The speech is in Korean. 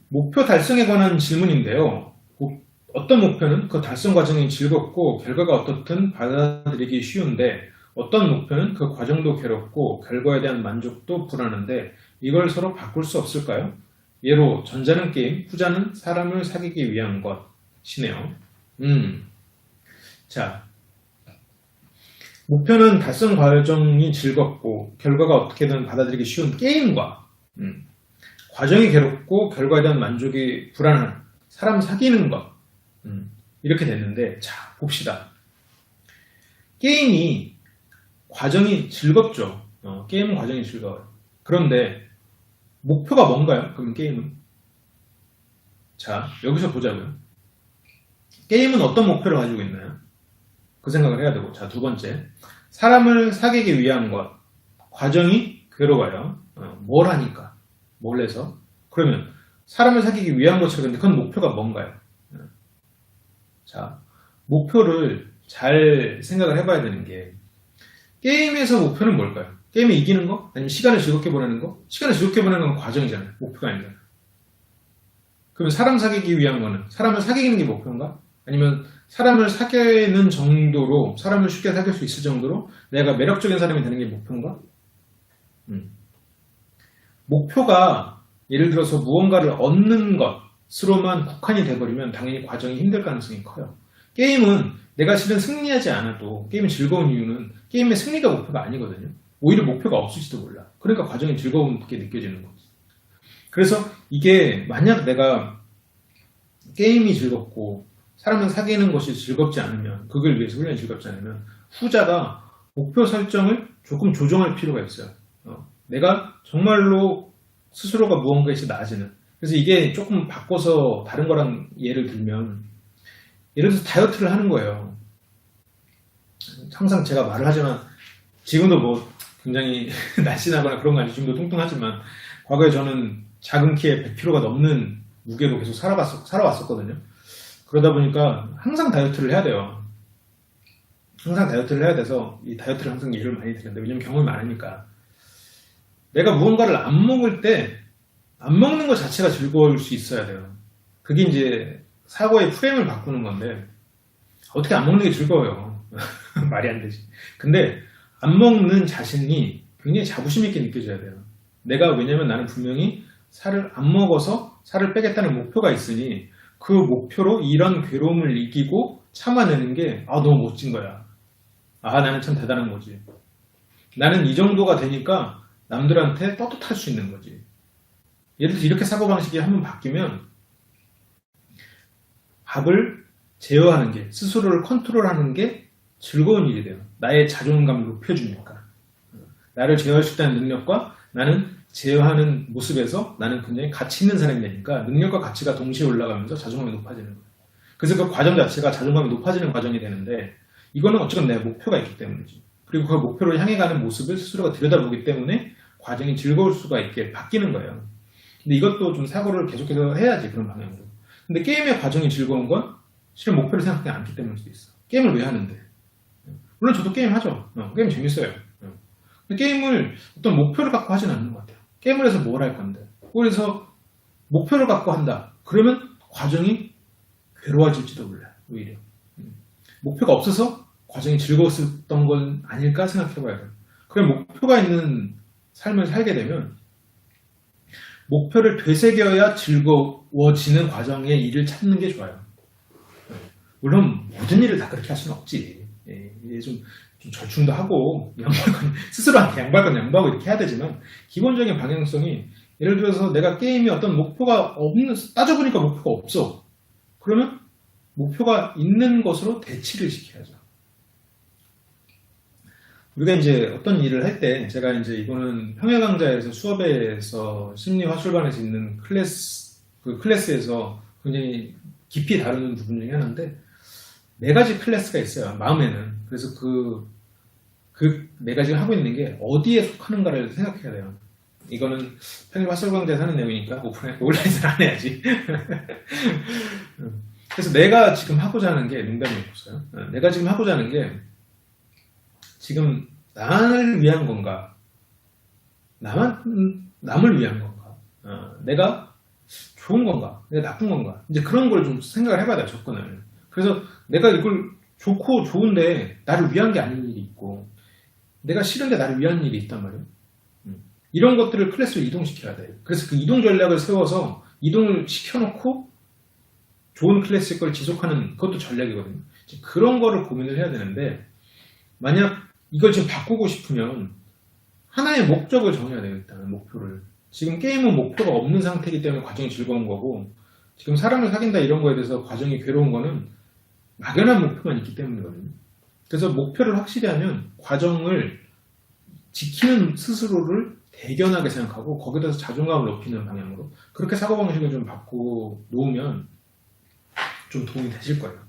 목표 달성에 관한 질문인데요. 어떤 목표는 그 달성 과정이 즐겁고 결과가 어떻든 받아들이기 쉬운데 어떤 목표는 그 과정도 괴롭고 결과에 대한 만족도 불안한데 이걸 서로 바꿀 수 없을까요? 예로 전자는 게임, 후자는 사람을 사귀기 위한 것이네요. 자, 목표는 달성 과정이 즐겁고 결과가 어떻게든 받아들이기 쉬운 게임과 과정이 괴롭고 결과에 대한 만족이 불안한 사람 사귀는 것 이렇게 됐는데 자 봅시다. 게임이 과정이 즐겁죠. 게임은 과정이 즐거워요. 그런데 목표가 뭔가요? 그럼 게임은? 자 여기서 보자고요. 게임은 어떤 목표를 가지고 있나요? 그 생각을 해야 되고 자 두 번째 사람을 사귀기 위한 것 과정이 괴로워요. 뭘 하니까 뭘 해서 그러면 사람을 사귀기 위한 것처럼 그건 목표가 뭔가요? 자 목표를 잘 생각을 해봐야 되는 게 게임에서 목표는 뭘까요? 게임에 이기는 거? 아니면 시간을 즐겁게 보내는 거? 시간을 즐겁게 보내는 건 과정이잖아요. 목표가 아니잖아요. 그러면 사람 사귀기 위한 거는 사람을 사귀는 게 목표인가? 아니면 사람을 사귀는 정도로 사람을 쉽게 사귈 수 있을 정도로 내가 매력적인 사람이 되는 게 목표인가? 목표가 예를 들어서 무언가를 얻는 것으로만 국한이 돼버리면 당연히 과정이 힘들 가능성이 커요. 게임은 내가 실은 승리하지 않아도 게임이 즐거운 이유는 게임의 승리가 목표가 아니거든요. 오히려 목표가 없을지도 몰라. 그러니까 과정이 즐거운게 느껴지는 거지. 그래서 이게 만약 내가 게임이 즐겁고 사람을 사귀는 것이 즐겁지 않으면 그걸 위해서 훈련이 즐겁지 않으면 후자가 목표 설정을 조금 조정할 필요가 있어요. 내가 정말로 스스로가 무언가에 있어 나아지는 그래서 이게 조금 바꿔서 다른 거랑 예를 들면 예를 들어서 다이어트를 하는 거예요. 항상 제가 말을 하지만 지금도 뭐 굉장히 날씬하거나 그런 거 아니고 지금도 뚱뚱하지만 과거에 저는 작은 키에 100kg가 넘는 무게로 계속 살아왔었거든요. 그러다 보니까 항상 다이어트를 해야 돼요. 항상 다이어트를 해야 돼서 이 다이어트를 항상 예를 많이 드는데 왜냐면 경험이 많으니까 내가 무언가를 안 먹을 때 안 먹는 것 자체가 즐거울 수 있어야 돼요. 그게 이제 사고의 프레임을 바꾸는 건데 어떻게 안 먹는 게 즐거워요. 말이 안 되지. 근데 안 먹는 자신이 굉장히 자부심 있게 느껴져야 돼요. 내가 왜냐면 나는 분명히 살을 안 먹어서 살을 빼겠다는 목표가 있으니 그 목표로 이런 괴로움을 이기고 참아내는 게 너무 멋진 거야. 나는 참 대단한 거지. 나는 이 정도가 되니까 남들한테 떳떳할 수 있는 거지. 예를 들어서 이렇게 사고방식이 한번 바뀌면 밥을 제어하는 게 스스로를 컨트롤하는 게 즐거운 일이 돼요. 나의 자존감을 높여주니까. 나를 제어할 수 있다는 능력과 나는 제어하는 모습에서 나는 굉장히 가치 있는 사람이 되니까 능력과 가치가 동시에 올라가면서 자존감이 높아지는 거예요. 그래서 그 과정 자체가 자존감이 높아지는 과정이 되는데 이거는 어쨌든 내 목표가 있기 때문이지. 그리고 그 목표를 향해 가는 모습을 스스로가 들여다보기 때문에 과정이 즐거울 수가 있게 바뀌는 거예요. 근데 이것도 좀 사고를 계속해서 해야지 그런 방향으로. 근데 게임의 과정이 즐거운 건 실은 목표를 생각하지 않기 때문일 수도 있어. 게임을 왜 하는데? 물론 저도 게임 하죠. 게임 재밌어요. 근데 게임을 어떤 목표를 갖고 하진 않는 것 같아요. 게임을 해서 뭘 할 건데? 그래서 목표를 갖고 한다. 그러면 과정이 괴로워질지도 몰라요. 오히려. 목표가 없어서 과정이 즐거웠던 건 아닐까 생각해봐야 돼요. 그럼 목표가 있는 삶을 살게 되면 목표를 되새겨야 즐거워지는 과정의 일을 찾는 게 좋아요. 물론 모든 일을 다 그렇게 할 수는 없지. 좀 절충도 하고 스스로한테 양보할 건 양보하고 이렇게 해야 되지만 기본적인 방향성이 예를 들어서 내가 게임이 어떤 목표가 없는 따져보니까 목표가 없어. 그러면 목표가 있는 것으로 대치를 시켜야죠. 우리가 이제 어떤 일을 할 때 제가 이제 이거는 평야강좌에서 수업에서 심리화술반에서 있는 클래스에서 굉장히 깊이 다루는 부분 중에 하나인데 네 가지 클래스가 있어요. 마음에는. 그래서 그 네 가지를 하고 있는 게 어디에 속하는가를 생각해야 돼요. 이거는 평일화술강좌에서 하는 내용이니까 온라인에서 안 해야지. 그래서 내가 지금 하고자 하는 게 농담이었어요. 내가 지금 하고자 하는 게 지금 나를 위한 건가? 남을 위한 건가? 내가 좋은 건가? 내가 나쁜 건가? 이제 그런 걸 좀 생각을 해봐야 돼, 접근을. 그래서 내가 이걸 좋고 좋은데 나를 위한 게 아닌 일이 있고, 내가 싫은데 나를 위한 일이 있단 말이에요. 이런 것들을 클래스로 이동시켜야 돼요. 그래서 그 이동 전략을 세워서 이동을 시켜놓고 좋은 클래스의 걸 지속하는 그것도 전략이거든요. 그런 거를 고민을 해야 되는데, 만약 이걸 지금 바꾸고 싶으면 하나의 목적을 정해야 돼요. 일단은 목표를. 지금 게임은 목표가 없는 상태이기 때문에 과정이 즐거운 거고, 지금 사람을 사귄다 이런 거에 대해서 과정이 괴로운 거는 막연한 목표만 있기 때문이거든요. 그래서 목표를 확실히 하면 과정을 지키는 스스로를 대견하게 생각하고 거기에 대해서 자존감을 높이는 방향으로 그렇게 사고방식을 좀 바꿔 놓으면 좀 도움이 되실 거예요.